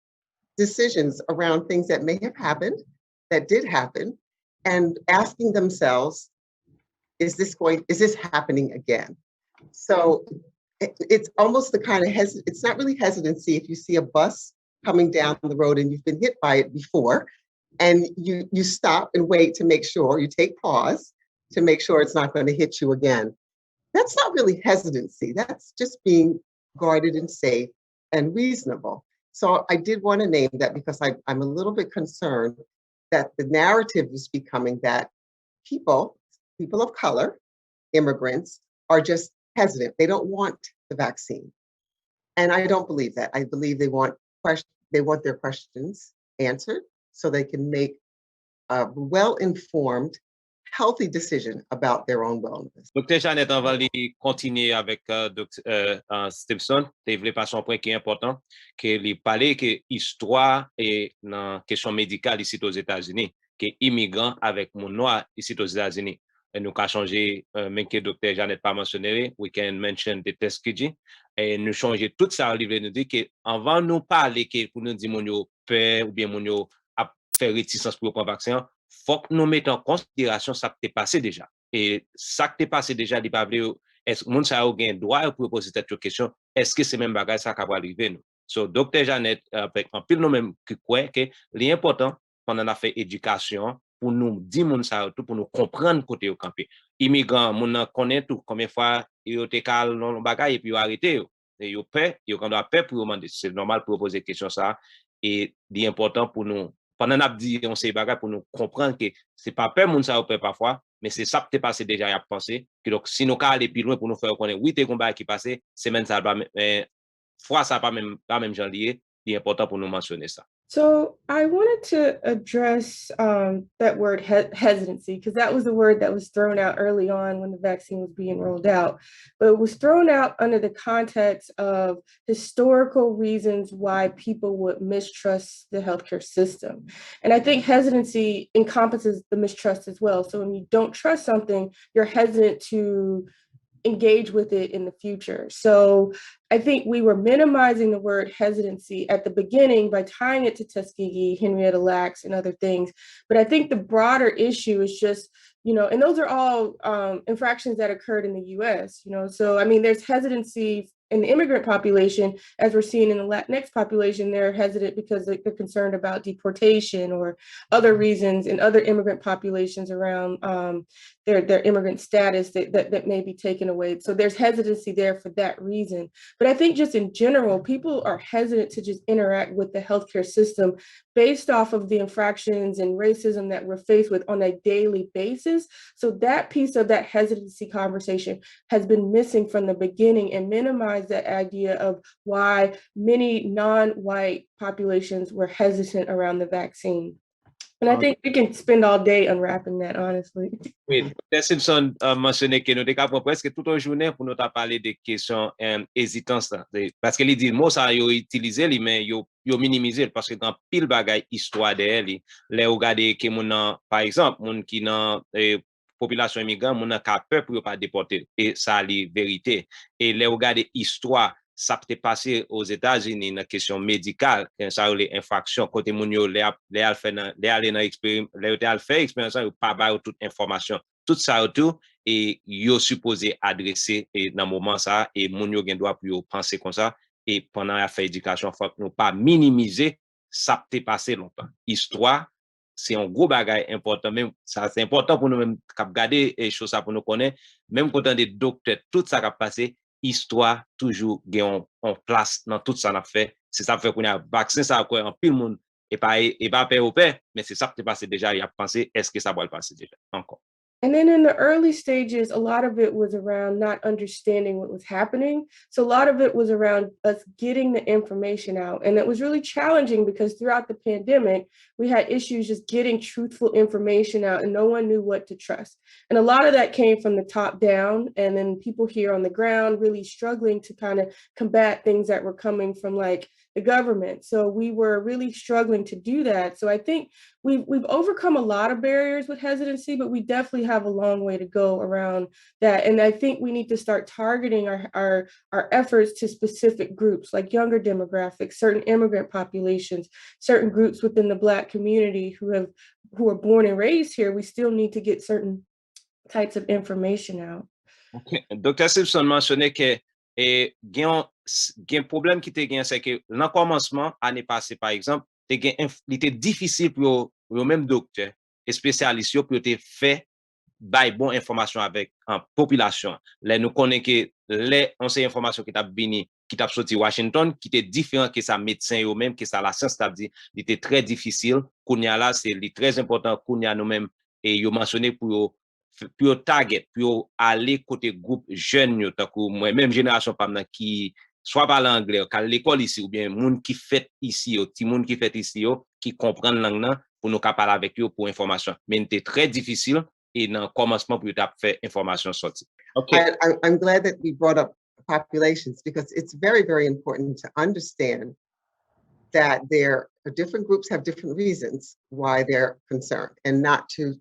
decisions around things that may have happened, that did happen, and asking themselves, is this happening again? So it's almost the kind of it's not really hesitancy if you see a bus coming down the road and you've been hit by it before, and you stop and wait to make sure, you take pause to make sure it's not going to hit you again. That's not really hesitancy. That's just being guarded and safe and reasonable. So I did want to name that because I'm a little bit concerned that the narrative is becoming that people of color, immigrants, are just hesitant. They don't want the vaccine. And I don't believe that. I believe they want their questions answered so they can make a well-informed, healthy decision about their own wellness. Dr. Jeannette, on va continuer avec Dr. Stinson. Tu voulais passer un point qui est important, qu'il parlait que l'histoire est dans la question médicale ici aux États-Unis, que immigrants avec mon noir ici aux États-Unis. Et nous avons changé, même que Dr. Jeannette pas mentionné, we can mention the Tuskegee. Et nous changer tout ça, il veut nous dire qu'avant nous parler, pour nous dire mon yo peur ou bien mon yo a fait réticence pour le vaccin, faut que nous mettons en considération ça qui est passé déjà. Et ça qui est passé déjà, il pas est-ce que moun sa a un droit pour poser cette question, est-ce que c'est même bagage ça qui va arriver nous? So Dr. Jeannette avec un pile nous même qui croit que l'important pendant la fait éducation pour nous dire moun sa tout pour nous comprendre côté au campé. Immigrants moun connaît tout combien fois yo te cal non bagage et puis yo arrêté yo. Et yo peur, yo quand doit peur pour demander, c'est normal pour poser question ça et l'important pour nous pendant n'a dit on sait bagage pour nous comprendre que c'est pas peur moun ça peur parfois mais c'est ça qui est passé déjà y a pensé que donc si nous aller plus loin pour nous faire connaître oui t'es combat qui passé semaine ça pas fois ça pas même gens lié c'est important pour nous mentionner ça. So I wanted to address that word hesitancy, because that was the word that was thrown out early on when the vaccine was being rolled out. But it was thrown out under the context of historical reasons why people would mistrust the healthcare system. And I think hesitancy encompasses the mistrust as well. So when you don't trust something, you're hesitant to engage with it in the future. So I think we were minimizing the word hesitancy at the beginning by tying it to Tuskegee, Henrietta Lacks, and other things. But I think the broader issue is just, and those are all infractions that occurred in the US, so I mean, there's hesitancy in the immigrant population, as we're seeing in the Latinx population. They're hesitant because they're concerned about deportation or other reasons in other immigrant populations around their immigrant status that may be taken away. So there's hesitancy there for that reason. But I think just in general, people are hesitant to just interact with the healthcare system based off of the infractions and racism that we're faced with on a daily basis. So that piece of that hesitancy conversation has been missing from the beginning and minimized that idea of why many non-white populations were hesitant around the vaccine. And I think we can spend all day unwrapping that, honestly. Oui, Dr. Simpson mentionné que nous avons presque toute une journée pour nous parler des questions hésitantes. Parce que il dit, moi, ça, yo utilisé, mais yo minimisé, parce que dans pile bagay histoire de elle, les regarder que mon, par exemple, mon qui dans population immigrante, mon a peur pour pas déporter. Et ça, c'est vérité. Et les regarder histoire, ça peut passer aux États-Unis dans question médicale, ça les infractions côté moun yo les aller dans expérience pas ba toute information tout ça tout et yo supposé adresser dans moment ça et moun yo gen droit pour penser comme ça et pendant la fait éducation faut nous pas minimiser ça peut passer longtemps histoire c'est un gros bagage important même ça c'est important pour nous même garder et choses ça pour nous connaître même quand des docteurs tout ça qui passé histoire toujours gagne en place dans tout ça n'a fait c'est ça fait qu'on a vaccin ça quoi en pile monde et pas peur au père mais c'est ça qui est passé déjà il a pensé est-ce que ça va le passer déjà encore. And then in the early stages, a lot of it was around not understanding what was happening. So a lot of it was around us getting the information out. And it was really challenging because throughout the pandemic, we had issues just getting truthful information out and no one knew what to trust. And a lot of that came from the top down and then people here on the ground really struggling to kind of combat things that were coming from like the government. So we were really struggling to do that. So I think we've overcome a lot of barriers with hesitancy, but we definitely have a long way to go around that. And I think we need to start targeting our efforts to specific groups like younger demographics, certain immigrant populations, certain groups within the Black community who are born and raised here. We still need to get certain types of information out. Okay. Dr. Simpson mentionnait que et gen problème qui te gen c'est que dans commencement année passée par exemple il était difficile pour eux même docteur et spécialistes pour te faire bail bon information avec en population là nous connaît que les on sait information qui t'a vini qui t'a sorti Washington qui était différent que ça médecin eux même que ça la science t'a dit il était très difficile kounya là c'est très important kounya nous même et yo mentionné pour target pour aller côté groupe jeune yo tant que moi même génération pas qui soit parler anglais à l'école ici ou bien monde qui fait ici yo ti monde qui fait ici yo qui comprendre langue là pour nous parler avec eux pour information mais c'était très difficile et dans commencement pour t'a faire information sortie. Okay. I'm glad that we brought up populations because it's very, very important to understand that different groups have different reasons why they're concerned and not to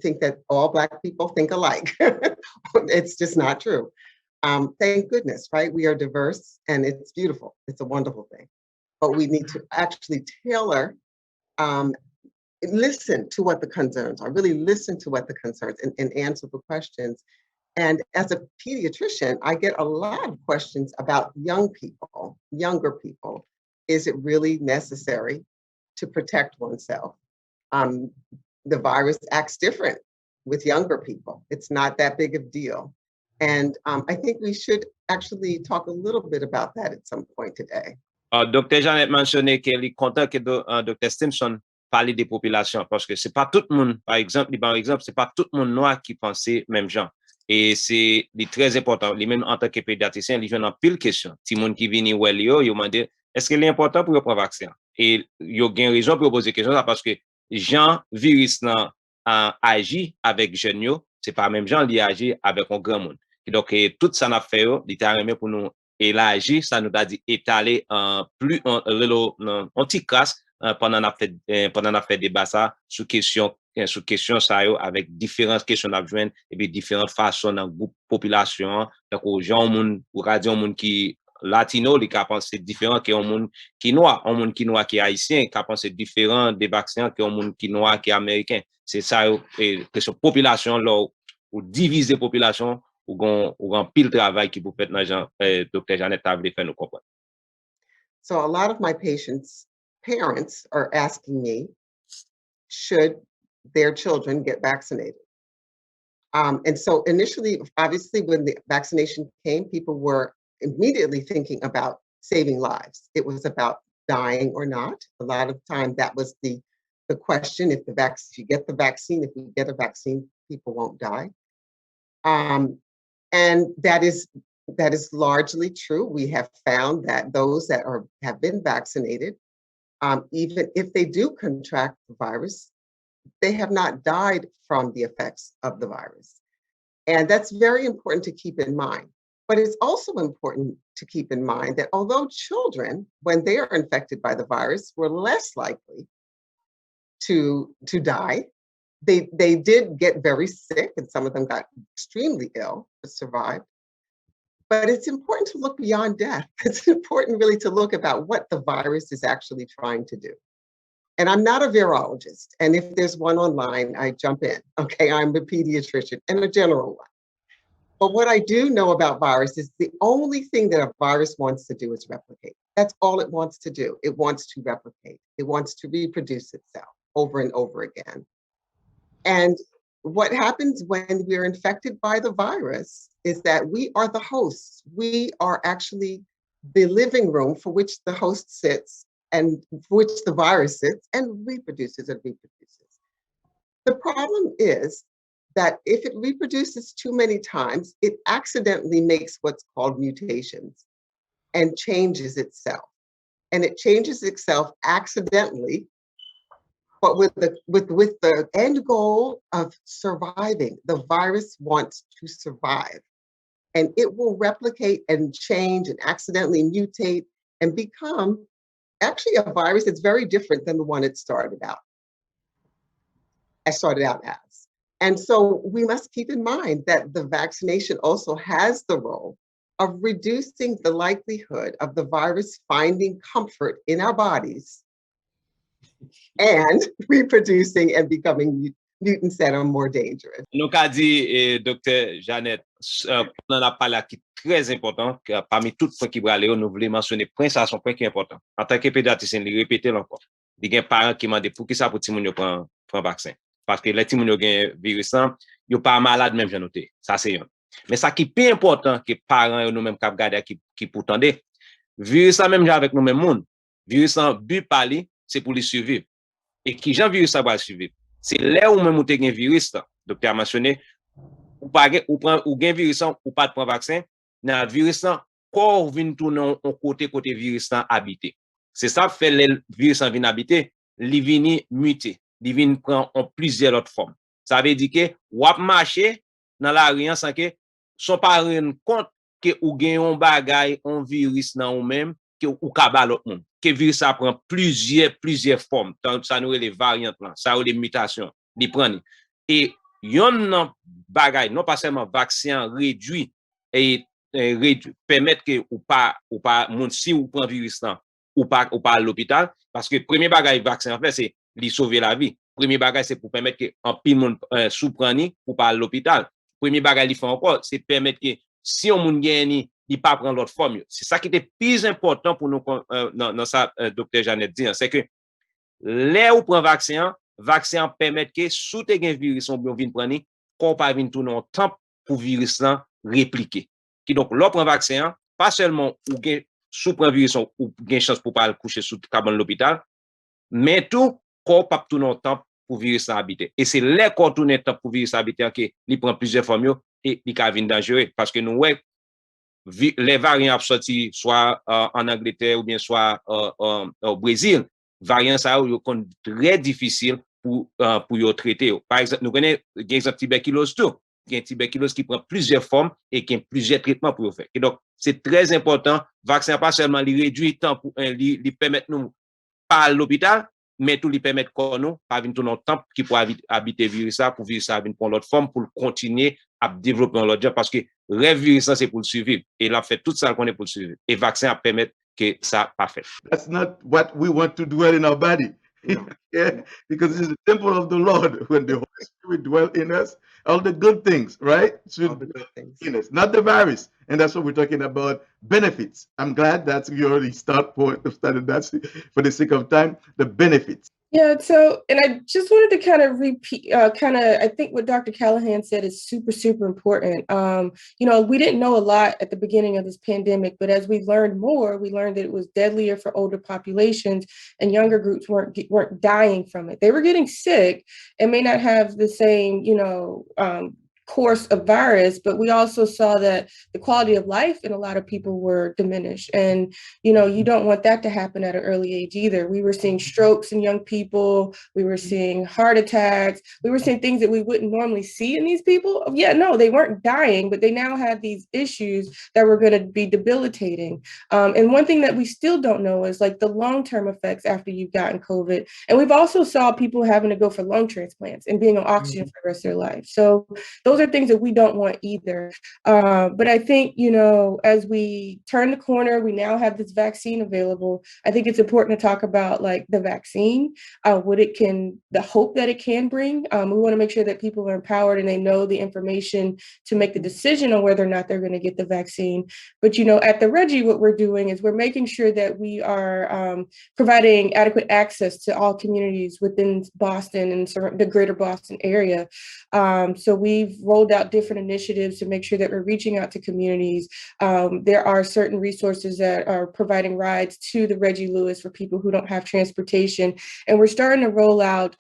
think that all Black people think alike. It's just not true. Thank goodness, right? We are diverse and it's beautiful. It's a wonderful thing. But we need to actually tailor, listen to what the concerns are, really listen to what the concerns and answer the questions. And as a pediatrician, I get a lot of questions about young people, younger people. Is it really necessary to protect oneself? The virus acts different with younger people. It's not that big of a deal. And I think we should actually talk a little bit about that at some point today. Dr. Jeannette mentionné qu'elle est content que Dr. Simpson parle des populations parce que c'est pas tout le monde, par exemple, c'est pas tout le monde noir qui pensait même genre. Et c'est très important. Lui-même en tant que pédiatricien, il vient en pile question. Si monde qui vient où yo demande est-ce que c'est important pour prendre vaccin? Et yo gain raison pour poser question parce que Jean virus nan agit avec jeunes yo, c'est pas même Jean li agit avec un grand monde. Donc tout ça n'a fait littéralement pour nous élargir, ça nous a dit étaler plus un petit classe pendant la fait débat ça sous question ça avec différentes questions à joindre et puis différentes façons dans groupe population donc aux gens monde ou radio monde qui latino les qui pensent différent que un monde qui noir qui haïtien qui pense différent des vaccins que un monde qui noir qui américain c'est ça question population là ou diviser population ou gon pile travail qui vous fait dans Jean Dr. Jeannette a voulu faire nous comprendre. So a lot of my patients parents are asking me should their children get vaccinated. And so initially, obviously, when the vaccination came, people were immediately thinking about saving lives. It was about dying or not. A lot of time that was the question. If you get the vaccine, if you get a vaccine, people won't die. And that is largely true. We have found that those that have been vaccinated Even if they do contract the virus, they have not died from the effects of the virus. And that's very important to keep in mind. But it's also important to keep in mind that although children, when they are infected by the virus, were less likely to die, they did get very sick, and some of them got extremely ill but survived. But it's important to look beyond death. It's important really to look about what the virus is actually trying to do. And I'm not a virologist. And if there's one online, I jump in. Okay, I'm a pediatrician and a general one. But what I do know about viruses is the only thing that a virus wants to do is replicate. That's all it wants to do. It wants to replicate. It wants to reproduce itself over and over again. And what happens when we're infected by the virus is that we are the hosts. We are actually the living room for which the host sits and for which the virus sits and reproduces and reproduces. The problem is that if it reproduces too many times, it accidentally makes what's called mutations and changes itself. And it changes itself accidentally, but with the end goal of surviving. The virus wants to survive. And it will replicate and change and accidentally mutate and become actually a virus that's very different than the one it started out as. And so we must keep in mind that the vaccination also has the role of reducing the likelihood of the virus finding comfort in our bodies and reproducing and becoming mutants that are more dangerous. Nou ka di, Dr. Jeannette, on a parlé qui est très important, que parmi tout point qui brale, nous voulons mentionner point ça, son point qui est important. En tant que pédiatricien, il répète encore. Il y a des parents qui demandent pour qui ça pour Timoun prend vaccin. Parce que les Timoun ont un virus, ils sont pas malades même, j'ai noté. Ça, c'est un. Mais ça qui est plus important que parents, nous-mêmes, qui regardent, qui pourtant, virus, même avec nous-mêmes, monde, virus, but parler, c'est pour les survivre. Et qui j'en virus, ça va survivre. C'est là où même où tu as un virus, docteur a mentionné, ou un virus, ou pas de prendre vaccin, dans le virus, corps vient tourner au côté virus habité. C'est ça fait le virus vient habiter, il vient muter, il vient prendre en plusieurs autres formes. Ça veut dire que ou marcher dans la rue sans que son pas rendre compte que ou gagne un bagage, un virus dans ou même que ou kabal l'autre monde. Que virus ça prend plusieurs formes. Ça nous les variantes là, ça ou les mutations, les prendre. Et yon bagay non pas seulement vaccin réduit et permettre que ou pas moun si ou prend virus là ou pas à l'hôpital parce que premier bagay vaccin en fait c'est lui sauver la vie. Premier bagay c'est pour permettre que en pile monde sous prendre pour pas à l'hôpital. Premier bagay il fait encore c'est permettre que si on moun gagne il pas prendre l'autre forme. C'est ça qui était plus important pour nous dans ça docteur Jeannette dit c'est que là où prend vaccin permet que sous te gen virus on vient prendre qu'on pas vinn tourner en temps pour virus là répliquer. Qui donc l'on prend vaccin pas seulement ou gen sous prend virus ou gen chance pour pas coucher sous cabane l'hôpital mais tout qu'on pas tourner en temps pour virus là habiter. Et c'est là qu'on tourne temps pour virus habiter que il prend plusieurs formes et il ca vinn dangereux parce que nous ouais les variants sortis soit en Angleterre ou bien soit au Brésil, variants ça sont très difficile pour y traiter. Par exemple, nous connaissons l'exemple tuberculose tout. Il y a une tuberculose qui prend plusieurs formes et qui a plusieurs traitements pour le faire. Et donc, c'est très important. Vaccin pas seulement lui réduit le temps pour lui permettre nous pas à l'hôpital, mais tout lui permettre qu'on nous pas venir tout notre temps qui pour habiter virus ça pour virus ça venir prendre l'autre forme pour continuer à développer l'autre job parce que le virus ça c'est pour le survivre et là fait tout ça qu'on est pour le survivre et vaccin permet que ça pas fait. That's not what we want to dwell in our body. Yeah, because it's the temple of the Lord. When the Holy Spirit dwells in us, all the good things, right? Should dwell in us, not the virus. And that's what we're talking about, benefits. I'm glad that's your already started that for the sake of time, the benefits. Yeah, so, and I just wanted to kind of repeat, I think what Dr. Callahan said is super, super important. We didn't know a lot at the beginning of this pandemic, but as we learned more, we learned that it was deadlier for older populations and younger groups weren't dying from it. They were getting sick and may not have the same, course of virus, but we also saw that the quality of life in a lot of people were diminished. And, you know, you don't want that to happen at an early age either. We were seeing strokes in young people. We were seeing heart attacks. We were seeing things that we wouldn't normally see in these people. Yeah, no, they weren't dying, but they now had these issues that were going to be debilitating. And one thing that we still don't know is like the long-term effects after you've gotten COVID. And we've also saw people having to go for lung transplants and being on oxygen for the rest of their life. So those are things that we don't want either. But I think, you know, as we turn the corner, we now have this vaccine available. I think it's important to talk about like the vaccine, what it can, the hope that it can bring. We want to make sure that people are empowered and they know the information to make the decision on whether or not they're going to get the vaccine. But, you know, at the Reggie, what we're doing is we're making sure that we are providing adequate access to all communities within Boston and the greater Boston area. So we've rolled out different initiatives to make sure that we're reaching out to communities. There are certain resources that are providing rides to the Reggie Lewis for people who don't have transportation. And we're starting to roll out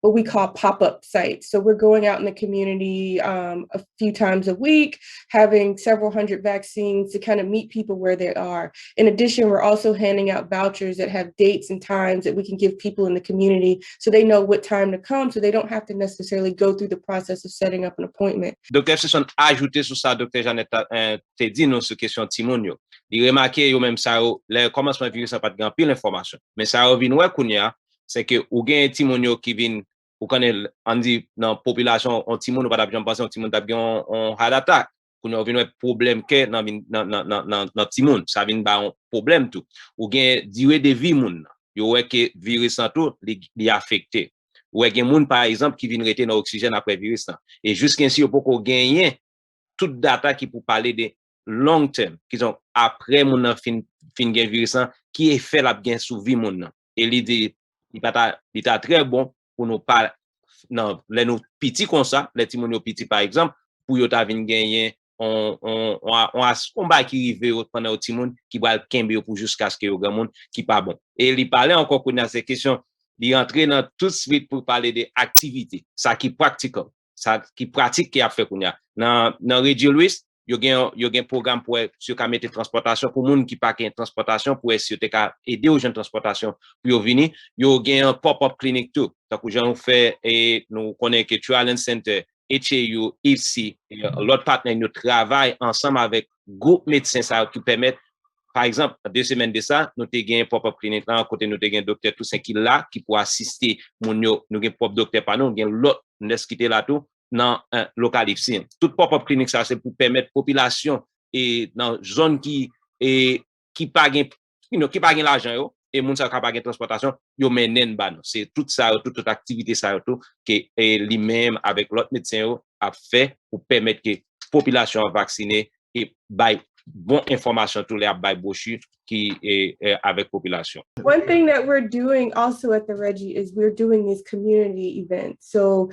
what we call pop-up sites. So we're going out in the community a few times a week, having several hundred vaccines to kind of meet people where they are. In addition, we're also handing out vouchers that have dates and times that we can give people in the community so they know what time to come, so they don't have to necessarily go through the process of setting up an appointment. Dr. Stepson ajouté sur ça, Dr. Jeannette te dit nous sur question Timon yo. Il remarque yo même ça le commencement virus pas grand pile information. Mais ça revient ouais kounya, c'est que ou gen Timon yo qui vinn ou connaît on dit dans population on Timon pas bien penser on Timon t'a bien on heart attack. Kounya vinn problème que dans Timon, ça vinn ba un problème tout. Ou gen durée de vie moun. Yo ouais que virus en tout li affecté. Ou gen moun par exemple qui vinn rester dans oxygène après virus là. Et jusqu'ainsi on peut gagner toute data qui pour parler de long terme qui sont après moun fin gen virus là qui effet la bien sous vie moun. Et l'idée il est très bon pour nous pas non les nous petits comme ça les petits moun petits par exemple pour yo ta vinn gagner on combat qui rive pendant petit monde qui va kembe pour jusqu'à ce que yo grand monde qui pas bon. Et il parlait encore qu'on a ces questions il entrer dans tout de suite pour parler des activités ça qui pratique ça qui pratique qui a fait qu'on a dans Radio Louis yo gen programme pour sur ka mettre transportation pour monde qui pas gain transportation pour essayer de aider aux jeunes transportation pour venir yo gen un pop-up clinic tout donc j'en fait et nous connaît que Talent Center HAU, IFC, l'autre partenaire, nous travaillons ensemble avec groupe médecins ça qui permettent, par exemple, 2 semaines de ça, nous avons un pop-up clinique là, à côté nous avons un docteur Toussaint qui là, qui peut assister, nous avons un propre docteur par nous avons l'autre, nous avons quitté là tout, dans un local IFC. Tout pop-up clinique ça, c'est pour permettre population et dans zone qui pas gain l'argent, et moun sa capable de transportation yo menen ban c'est tout ça toute activité ça tout que lui-même avec l'autre médecin a fait pour permettre que population vaccinée et bail bon information tous les bail brochure qui est avec population. One thing that we're doing also at the Reggie is we're doing these community events. So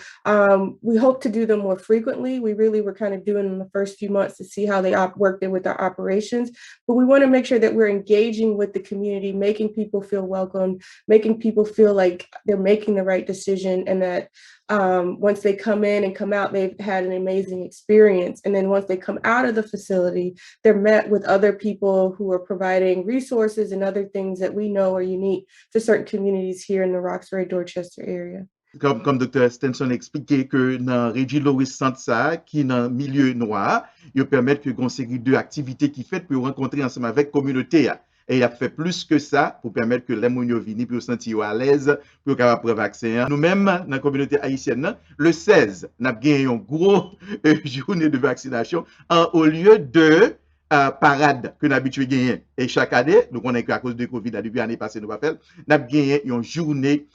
we hope to do them more frequently. We really were kind of doing them the first few months to see how they worked with our operations. But we want to make sure that we're engaging with the community, making people feel welcome, making people feel like they're making the right decision and that once they come in and come out, they've had an amazing experience. And then once they come out of the facility, they're met with other people who are providing resources and other things that we know are unique to certain communities here in the Roxbury, Dorchester area. Comme Dr. Stenson expliqué que dans Reggie Lewis Centre ça qui dans milieu noir, il permet que gon série de activités qui fait pour rencontrer ensemble avec communauté. Et il a fait plus que ça pour permettre que les gens viennent pour se sentir à l'aise pour capable prendre vaccin. Nous-mêmes dans la communauté haïtienne, le 16, nous avons gagné une grosse journée de vaccination au lieu de parade que nous habitué gagner. Et chaque année, nous connaissons qu'à cause de Covid, depuis l'année passée, nous avons gagné une journée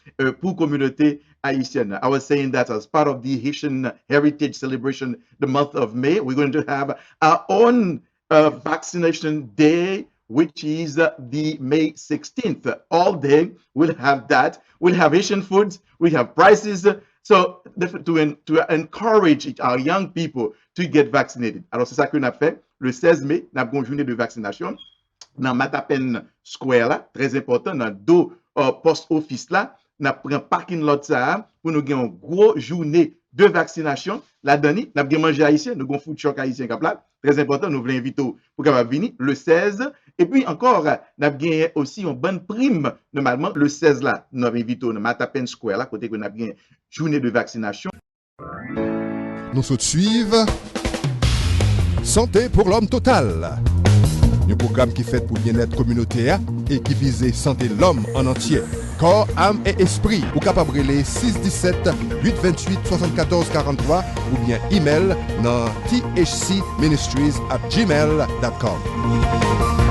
pour la communauté haïtienne. I was saying that as part of the Haitian Heritage Celebration, the month of May, we're going to have our own vaccination day, which is the May 16th. All day, we'll have that. We'll have Asian foods, we have prices. So, to encourage our young people to get vaccinated. Alors, c'est ça qu'on a fait. Le 16 mai, nous avons une journée de vaccination dans Matapen Square, là, très important, dans deux post office là. Nous avons pris un parking lot ça pour nous avoir une grosse journée de vaccination La dernière, nous avons mangé haïtien, nous avons food choc haïtien comme là. Très important, nous voulons inviter pour capable venir le 16. Et puis encore, nous avons aussi une bonne prime. Normalement, le 16 là, nous avons invité dans Matapen Square là, côté que nous avons une journée de vaccination. Nous suivons Santé pour l'homme total. Un programme qui fait pour bien-être communautaire et qui vise santé l'homme en entier. Corps, âme et esprit. Ou capable de 617 828 74 43 ou bien email dans thcministries@gmail.com.